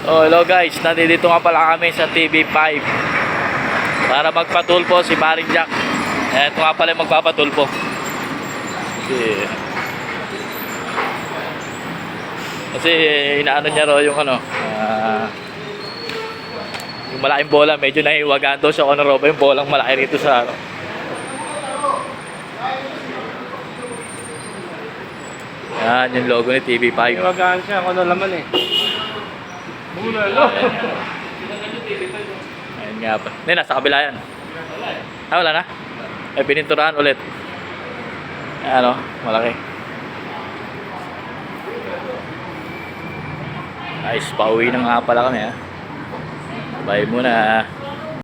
Oh, hello guys, nandito nga pala kami sa TV5 para magpatulpo si Paring Jack. Ito nga pala yung magpapatulpo. Kasi inaano niya raw yung ano, yung malaking bola, medyo nahiwagaan daw siya kung ano raw ba yung bolang malaki rito sa ano. Yan yung logo ni TV5. Nahiwagaan siya kung ano laman eh. Bulalo. Ayun nga pa. Hindi, nasa kabila yan. Ah, wala na? Ay, pininturahan ulit. Ayan o, malaki. Ayos, pauwi na nga pala kami ha. Bye muna.